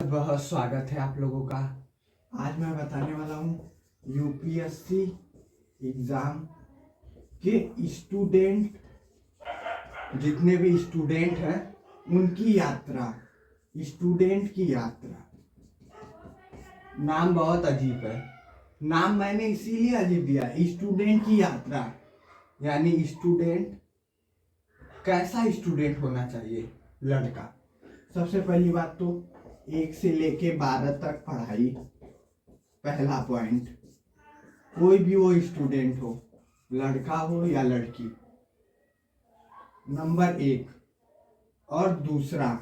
बहुत स्वागत है आप लोगों का। आज मैं बताने वाला हूँ यूपीएससी एग्जाम के स्टूडेंट, जितने भी स्टूडेंट हैं उनकी यात्रा, स्टूडेंट की यात्रा। नाम बहुत अजीब है, नाम मैंने इसीलिए अजीब दिया, स्टूडेंट की यात्रा। यानी स्टूडेंट कैसा स्टूडेंट होना चाहिए लड़का। सबसे पहली बात तो 1 से लेके 12 तक पढ़ाई, पहला पॉइंट। कोई भी वो स्टूडेंट हो, लड़का हो या लड़की, नंबर 1। और दूसरा,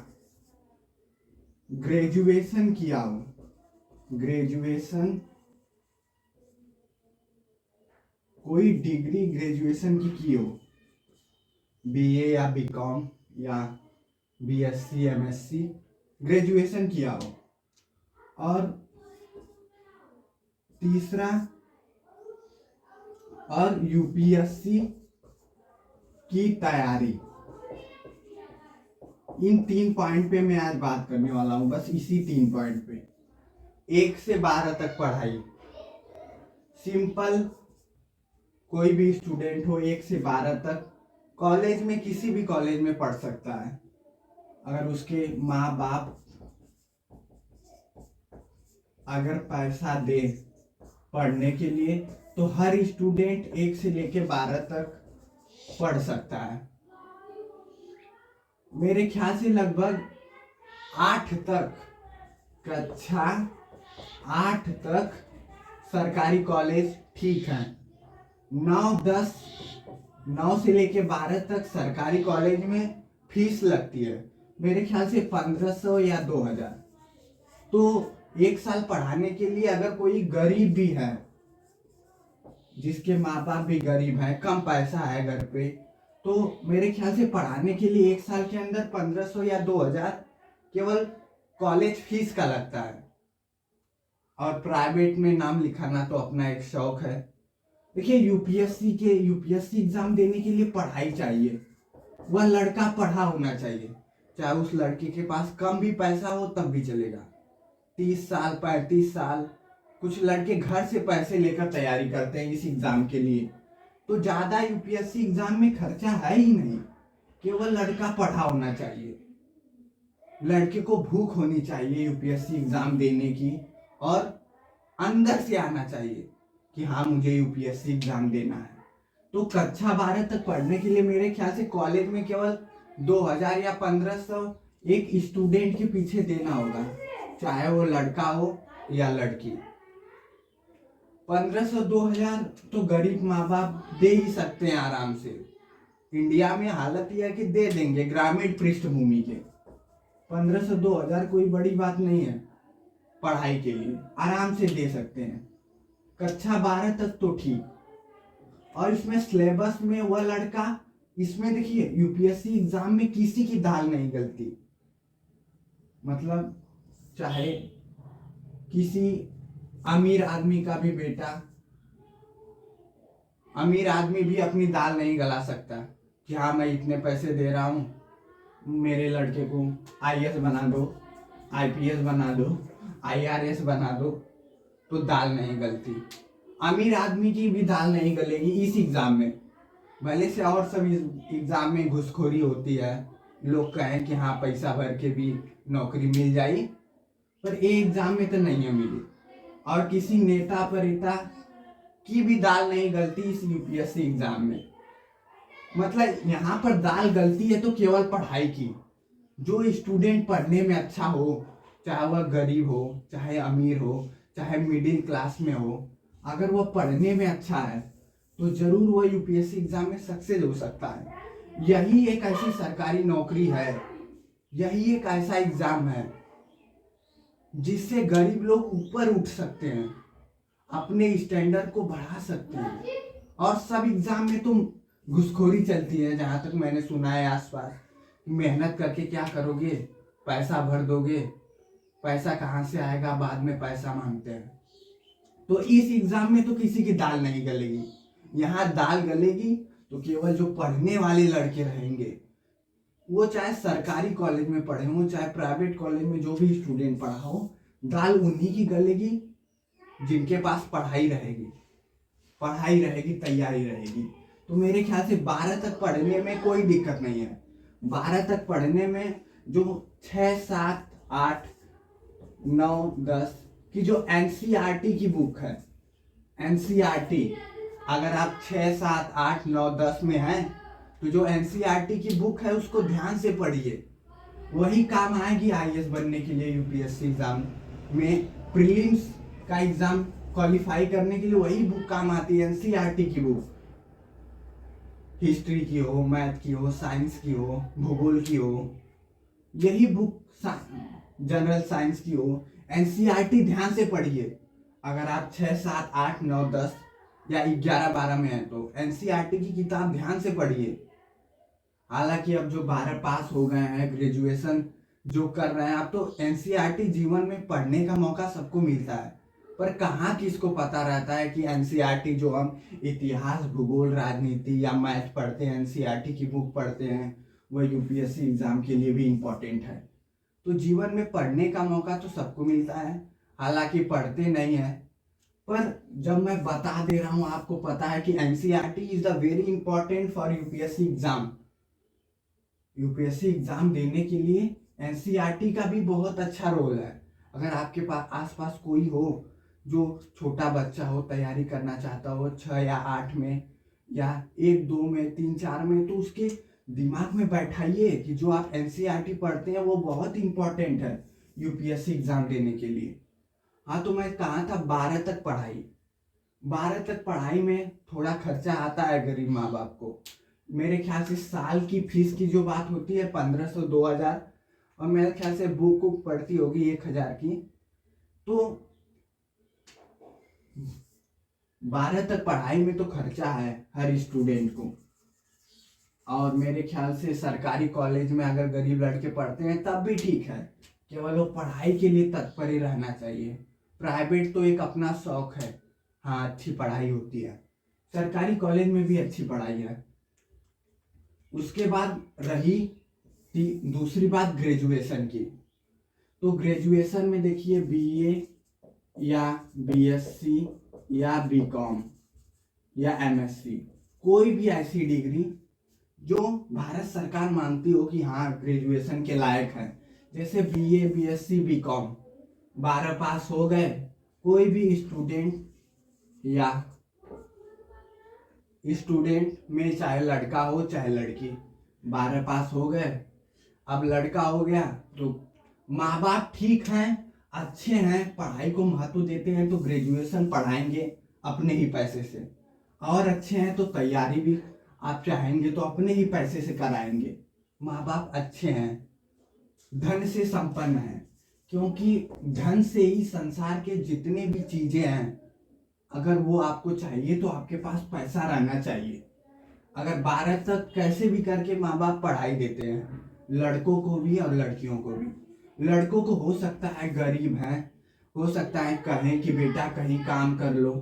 ग्रेजुएशन किया हो, ग्रेजुएशन, कोई डिग्री ग्रेजुएशन की हो, बीए या बीकॉम या बीएससी एमएससी ग्रेजुएशन किया हो। और तीसरा, और यूपीएससी की तैयारी। इन 3 पॉइंट पे मैं आज बात करने वाला हूं, बस इसी 3 पॉइंट पे। 1 से 12 तक पढ़ाई, सिंपल। कोई भी स्टूडेंट हो 1 से 12 तक कॉलेज में, किसी भी कॉलेज में पढ़ सकता है अगर उसके माँ बाप अगर पैसा दे पढ़ने के लिए, तो हर स्टूडेंट 1 से लेके 12 तक पढ़ सकता है। मेरे ख्याल से लगभग 8 तक, कक्षा 8 तक सरकारी कॉलेज ठीक है। 9 से लेके 12 तक सरकारी कॉलेज में फीस लगती है, मेरे ख्याल से 1500 या 2000। तो 1 साल पढ़ाने के लिए अगर कोई गरीब भी है, जिसके माँ बाप भी गरीब है, कम पैसा है घर पे, तो मेरे ख्याल से पढ़ाने के लिए 1 साल के अंदर 1500 या 2000 केवल कॉलेज फीस का लगता है। और प्राइवेट में नाम लिखाना तो अपना एक शौक है। देखिए, यूपीएससी एग्जाम देने के लिए पढ़ाई चाहिए, वह लड़का पढ़ा होना चाहिए। चाहे उस लड़के के पास कम भी पैसा हो तब भी चलेगा। 30 साल 35 साल, कुछ लड़के घर से पैसे लेकर तैयारी करते हैं इस एग्जाम के लिए। तो ज्यादा यूपीएससी एग्जाम में खर्चा है ही नहीं, केवल लड़का पढ़ा होना चाहिए। लड़के को भूख होनी चाहिए यूपीएससी एग्जाम देने की, और अंदर से आना चाहिए कि हाँ, मुझे यूपीएससी एग्जाम देना है। तो कक्षा 12 तक पढ़ने के लिए मेरे ख्याल से कॉलेज में केवल 2000 या 1500 एक स्टूडेंट के पीछे देना होगा, चाहे वो लड़का हो या लड़की। 1500 2000 तो गरीब माँ बाप दे ही सकते हैं आराम से। इंडिया में हालत यह है कि दे देंगे, ग्रामीण पृष्ठभूमि के 1500 2000 कोई बड़ी बात नहीं है, पढ़ाई के लिए आराम से दे सकते हैं। कक्षा 12 तक तो ठीक। और इसमें सिलेबस में वह लड़का, इसमें देखिए यूपीएससी एग्जाम में किसी की दाल नहीं गलती। मतलब चाहे किसी अमीर आदमी का भी बेटा, अमीर आदमी भी अपनी दाल नहीं गला सकता कि हाँ, मैं इतने पैसे दे रहा हूँ, मेरे लड़के को आईएएस बना दो, आईपीएस बना दो, आईआरएस बना दो, तो दाल नहीं गलती। अमीर आदमी की भी दाल नहीं गलेगी इस एग्जाम में। भले से और सब एग्जाम में घुसखोरी होती है, लोग कहें कि हाँ, पैसा भर के भी नौकरी मिल जाए, पर ये एग्जाम में तो नहीं है मिली। और किसी नेता परिता की भी दाल नहीं गलती इस यूपीएससी एग्जाम में। मतलब यहाँ पर दाल गलती है तो केवल पढ़ाई की। जो स्टूडेंट पढ़ने में अच्छा हो, चाहे वह गरीब हो, चाहे अमीर हो, चाहे मिडिल क्लास में हो, अगर वह पढ़ने में अच्छा है तो जरूर वह यूपीएससी एग्जाम में सक्सेस हो सकता है। यही एक ऐसी सरकारी नौकरी है, यही एक ऐसा एग्जाम है जिससे गरीब लोग ऊपर उठ सकते हैं, अपने स्टैंडर्ड को बढ़ा सकते हैं। और सब एग्जाम में तो घुसखोरी चलती है, जहां तक मैंने सुना है आसपास। मेहनत करके क्या करोगे, पैसा भर दोगे, पैसा कहाँ से आएगा, बाद में पैसा मांगते हैं। तो इस एग्जाम में तो किसी की दाल नहीं गलेगी। यहाँ दाल गलेगी तो केवल जो पढ़ने वाले लड़के रहेंगे, वो चाहे सरकारी कॉलेज में पढ़े हो चाहे प्राइवेट कॉलेज में, जो भी स्टूडेंट पढ़ा हो, दाल उन्हीं की गलेगी जिनके पास पढ़ाई रहेगी, पढ़ाई रहेगी, तैयारी रहेगी। तो मेरे ख्याल से 12 तक पढ़ने में कोई दिक्कत नहीं है। 12 तक पढ़ने में जो 6, 7, 8, 9, 10 की जो एनसीईआरटी की बुक है, एनसीईआरटी, अगर आप 6, 7, 8, 9, 10 में हैं तो जो एनसीईआरटी की बुक है उसको ध्यान से पढ़िए। वही काम आएगी आईएएस बनने के लिए। यूपीएससी एग्जाम में प्रीलिम्स का एग्जाम क्वालिफाई करने के लिए वही बुक काम आती है, एनसीईआरटी की बुक। हिस्ट्री की हो, मैथ की हो, साइंस की हो, भूगोल की हो, यही बुक जनरल साइंस की हो, एनसीईआरटी ध्यान से पढ़िए। अगर आप 6, 7, 8, 9, 10 या 11, 12 में हैं तो एनसीईआरटी की किताब ध्यान से पढ़िए। हालांकि अब जो 12 पास हो गए हैं, ग्रेजुएशन जो कर रहे हैं, अब तो एनसीईआरटी जीवन में पढ़ने का मौका सबको मिलता है, पर कहाँ किसको पता रहता है कि एनसीईआरटी जो हम इतिहास, भूगोल, राजनीति या मैथ पढ़ते हैं, एनसीईआरटी की बुक पढ़ते हैं, वह यूपीएससी एग्जाम के लिए भी इम्पोर्टेंट है। तो जीवन में पढ़ने का मौका तो सबको मिलता है, हालांकि पढ़ते नहीं है, पर जब मैं बता दे रहा हूँ आपको पता है कि NCERT is the very important for UPSC exam. UPSC exam देने के लिए एनसीईआरटी का भी बहुत अच्छा रोल है। अगर आपके पास आसपास कोई हो जो छोटा बच्चा हो, तैयारी करना चाहता हो 6 या 8 में या 1, 2 में, 3, 4 में, तो उसके दिमाग में बैठाइए कि जो आप एनसीईआरटी पढ़ते हैं वो बहुत इंपॉर्टेंट है यूपीएससी एग्जाम देने के लिए। हाँ, तो मैं कहा था 12 तक पढ़ाई। 12 तक पढ़ाई में थोड़ा खर्चा आता है गरीब माँ बाप को। मेरे ख्याल से साल की फीस की जो बात होती है 1500, 2000, और मेरे ख्याल से बुक पड़ती होगी 1000 की। तो 12 तक पढ़ाई में तो खर्चा है हर स्टूडेंट को। और मेरे ख्याल से सरकारी कॉलेज में अगर गरीब लड़के पढ़ते हैं तब भी ठीक है, केवल वो पढ़ाई के लिए तत्पर ही रहना चाहिए। प्राइवेट तो एक अपना शौक है, हाँ अच्छी पढ़ाई होती है, सरकारी कॉलेज में भी अच्छी पढ़ाई है। उसके बाद रही दूसरी बात ग्रेजुएशन की। तो ग्रेजुएशन में देखिए बीए या बीएससी या बीकॉम या एमएससी, कोई भी ऐसी डिग्री जो भारत सरकार मानती हो कि हाँ ग्रेजुएशन के लायक है, जैसे बीए, बीएससी, बीकॉम, 12 पास हो गए, कोई भी स्टूडेंट या स्टूडेंट में चाहे लड़का हो चाहे लड़की, 12 पास हो गए, अब लड़का हो गया तो माँ बाप ठीक हैं, अच्छे हैं, पढ़ाई को महत्व देते हैं, तो ग्रेजुएशन पढ़ाएंगे अपने ही पैसे से। और अच्छे हैं तो तैयारी भी आप चाहेंगे तो अपने ही पैसे से कराएंगे। माँ बाप अच्छे हैं, धन से संपन्न हैं, क्योंकि धन से ही संसार के जितने भी चीजें हैं, अगर वो आपको चाहिए तो आपके पास पैसा रहना चाहिए। अगर 12 तक कैसे भी करके माँ बाप पढ़ाई देते हैं, लड़कों को भी और लड़कियों को भी। लड़कों को हो सकता है गरीब हैं, हो सकता है कहें कि बेटा कहीं काम कर लो,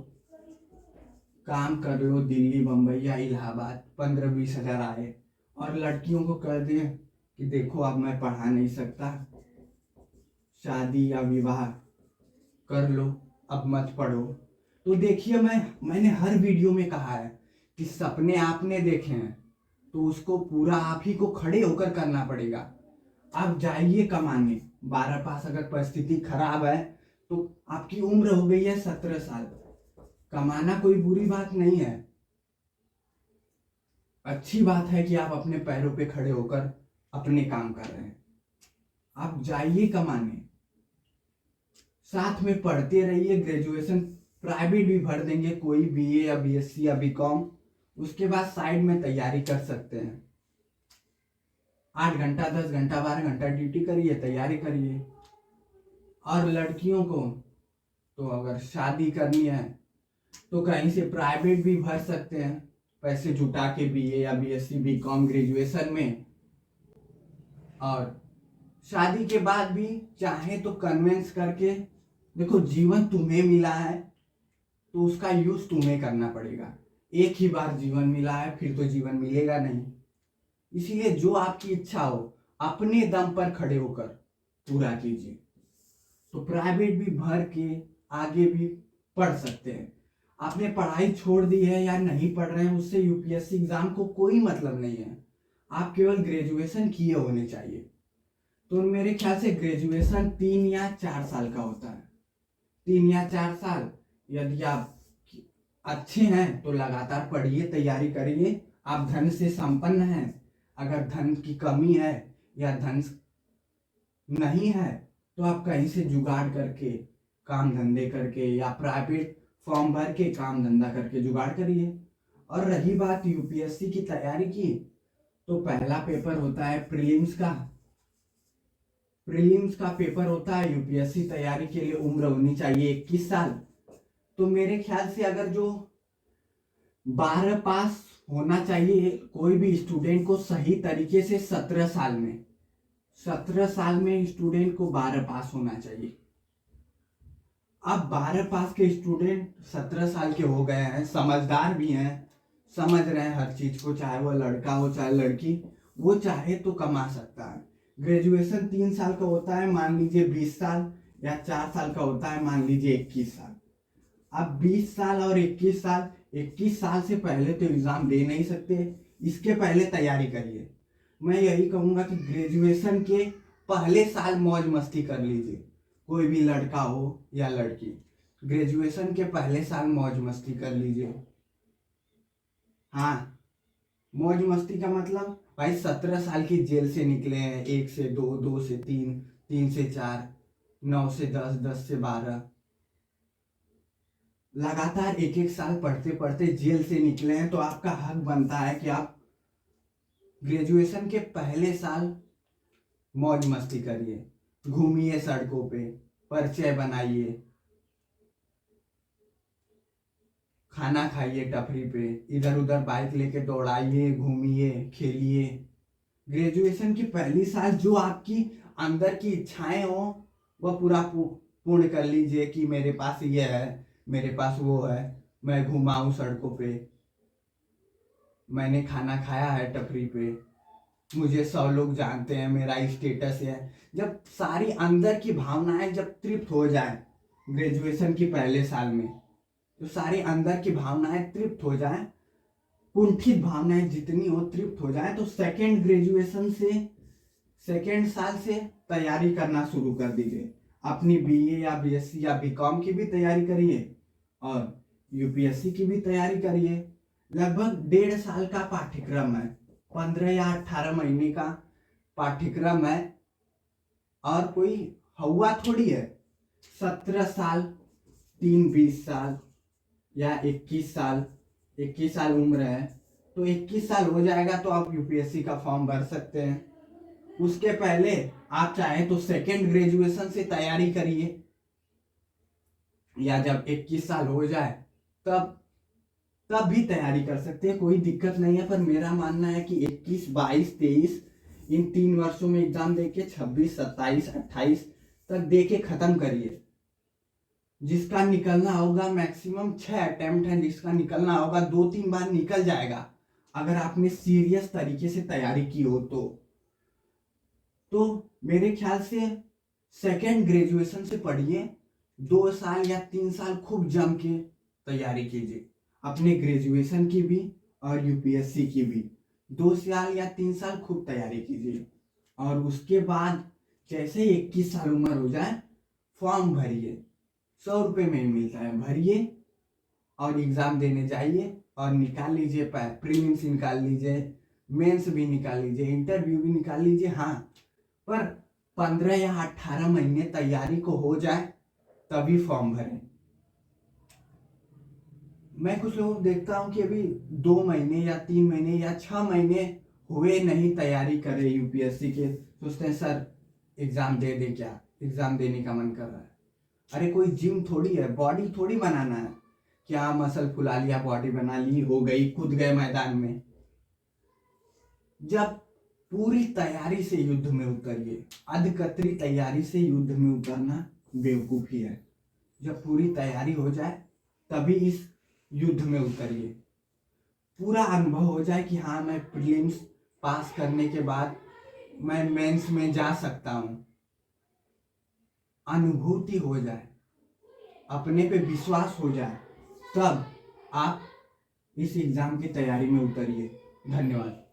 काम कर लो दिल्ली, बम्बई या इलाहाबाद, 15-20 हजार आए, और लड़कियों को कह दें कि देखो अब मैं पढ़ा नहीं सकता, शादी या विवाह कर लो, अब मत पढ़ो। तो देखिए मैंने हर वीडियो में कहा है कि सपने आपने देखे हैं तो उसको पूरा आप ही को खड़े होकर करना पड़ेगा। आप जाइए कमाने। 12 पास अगर परिस्थिति खराब है तो आपकी उम्र हो गई है 17 साल, कमाना कोई बुरी बात नहीं है, अच्छी बात है कि आप अपने पैरों पे खड़े होकर अपने काम कर रहे हैं। आप जाइए कमाने, साथ में पढ़ते रहिए, ग्रेजुएशन प्राइवेट भी भर देंगे, कोई बीए या बीएससी या बीकॉम, उसके बाद साइड में तैयारी कर सकते हैं। 8 घंटा, 10 घंटा, 12 घंटा ड्यूटी करिए, तैयारी करिए। और लड़कियों को तो अगर शादी करनी है तो कहीं से प्राइवेट भी भर सकते हैं, पैसे जुटा के बीए या बीएससी बीकॉम ग्रेजुएशन में, और शादी के बाद भी चाहे तो कन्वेंस करके, देखो जीवन तुम्हें मिला है तो उसका यूज तुम्हें करना पड़ेगा। एक ही बार जीवन मिला है, फिर तो जीवन मिलेगा नहीं। इसीलिए जो आपकी इच्छा हो अपने दम पर खड़े होकर पूरा कीजिए। तो प्राइवेट भी भर के आगे भी पढ़ सकते हैं। आपने पढ़ाई छोड़ दी है या नहीं पढ़ रहे हैं उससे यूपीएससी एग्जाम को कोई मतलब नहीं है। आप केवल ग्रेजुएशन किए होने चाहिए। तो मेरे ख्याल से ग्रेजुएशन 3 या 4 साल का होता है। 3 या 4 साल। यदि आप अच्छे हैं तो लगातार पढ़िए, तैयारी करिए। आप धन से संपन्न हैं, अगर धन की कमी है या धन नहीं है तो आप कहीं से जुगाड़ करके, काम धंधे करके या प्राइवेट फॉर्म भर के काम धंधा करके जुगाड़ करिए। और रही बात यूपीएससी की तैयारी की, तो पहला पेपर होता है प्रीलिम्स का। प्रीलिम्स का पेपर होता है। यूपीएससी तैयारी के लिए उम्र होनी चाहिए 21 साल। तो मेरे ख्याल से अगर जो 12 पास होना चाहिए कोई भी स्टूडेंट को सही तरीके से 17 साल में, 17 साल में स्टूडेंट को 12 पास होना चाहिए। अब 12 पास के स्टूडेंट 17 साल के हो गए हैं, समझदार भी हैं, समझ रहे हैं हर चीज को, चाहे वो लड़का हो चाहे लड़की, वो चाहे तो कमा सकता है। ग्रेजुएशन 3 साल का होता है, मान लीजिए 20 साल, या 4 साल का होता है, मान लीजिए 21 साल। अब 20 साल और 21 साल, 21 साल से पहले तो एग्जाम दे नहीं सकते, इसके पहले तैयारी करिए। मैं यही कहूंगा कि ग्रेजुएशन के पहले साल मौज मस्ती कर लीजिए। कोई भी लड़का हो या लड़की, ग्रेजुएशन के पहले साल मौज मस्ती कर लीजिए। हाँ, मौज मस्ती का मतलब भाई 17 साल की जेल से निकले हैं, 1 से 2, 2 से 3, 3 से 4, 9 से 10, 10 से 12, लगातार एक एक साल पढ़ते पढ़ते जेल से निकले हैं। तो आपका हक बनता है कि आप ग्रेजुएशन के पहले साल मौज मस्ती करिए, घूमिए सड़कों पे, परिचय बनाइए, खाना खाइए टपरी पे, इधर उधर बाइक लेके दौड़ाइए, घूमिए, खेलिए। ग्रेजुएशन की पहली साल जो आपकी अंदर की इच्छाएं हो वह पूरा पूर्ण कर लीजिए कि मेरे पास ये है, मेरे पास वो है, मैं घुमाऊं सड़कों पे, मैंने खाना खाया है टपरी पे, मुझे 100 लोग जानते हैं, मेरा स्टेटस है। जब सारी अंदर की भावनाएं जब तृप्त हो जाए ग्रेजुएशन की पहले साल में, तो सारी अंदर की भावनाएं तृप्त हो जाए, कुंठित भावनाएं जितनी हो तृप्त हो जाए, तो सेकेंड ग्रेजुएशन से, सेकेंड साल से तैयारी करना शुरू कर दीजिए। अपनी बीए या बीएससी या बीकॉम की भी तैयारी करिए और यूपीएससी की भी तैयारी करिए। लगभग 1.5 साल का पाठ्यक्रम है, 15 या 18 महीने का पाठ्यक्रम है, और कोई हवा थोड़ी है। 17 साल, 3 20 साल या 21 साल, 21 साल उम्र है, तो 21 साल हो जाएगा तो आप यूपीएससी का फॉर्म भर सकते हैं। उसके पहले आप चाहें तो सेकेंड ग्रेजुएशन से तैयारी करिए, या जब 21 साल हो जाए तब तब भी तैयारी कर सकते हैं, कोई दिक्कत नहीं है। पर मेरा मानना है कि 21, 22, 23 इन 3 वर्षों में एग्जाम देके 26, 27, 28 तक देके खत्म करिए। जिसका निकलना होगा, मैक्सिमम 6 अटेम्प्ट है, जिसका निकलना होगा 2-3 बार निकल जाएगा अगर आपने सीरियस तरीके से तैयारी की हो तो मेरे ख्याल से सेकेंड ग्रेजुएशन से पढ़िए, 2 साल या 3 साल खूब जम के तैयारी कीजिए, अपने ग्रेजुएशन की भी और यूपीएससी की भी। 2 साल या 3 साल खूब तैयारी कीजिए, और उसके बाद जैसे 21 साल उम्र हो जाए फॉर्म भरिए, 100 रुपये में ही मिलता है, भरिए और एग्जाम देने जाइए और निकाल लीजिए, प्रीलिम्स निकाल लीजिए, मेंस भी निकाल लीजिए, इंटरव्यू भी निकाल लीजिए। हाँ, पर 15 या 18 महीने तैयारी को हो जाए तभी फॉर्म भरें। मैं कुछ लोगों को देखता हूँ कि अभी 2 महीने या 3 महीने या 6 महीने हुए नहीं तैयारी कर रहे यूपीएससी के, सोचते हैं सर एग्जाम दे दे, क्या एग्जाम देने का मन कर रहा है। अरे कोई जिम थोड़ी है, बॉडी थोड़ी बनाना है, क्या मसल फुला लिया, बॉडी बना ली, हो गई, कूद गए मैदान में। जब पूरी तैयारी से युद्ध में उतरिए, अधकतरी तैयारी से युद्ध में उतरना बेवकूफी है। जब पूरी तैयारी हो जाए तभी इस युद्ध में उतरिए, पूरा अनुभव हो जाए कि हाँ मैं प्रीलिम्स पास करने के बाद मैं मेंस में जा सकता हूँ, अनुभूति हो जाए, अपने पे विश्वास हो जाए, तब आप इस एग्ज़ाम की तैयारी में उतरिए। धन्यवाद।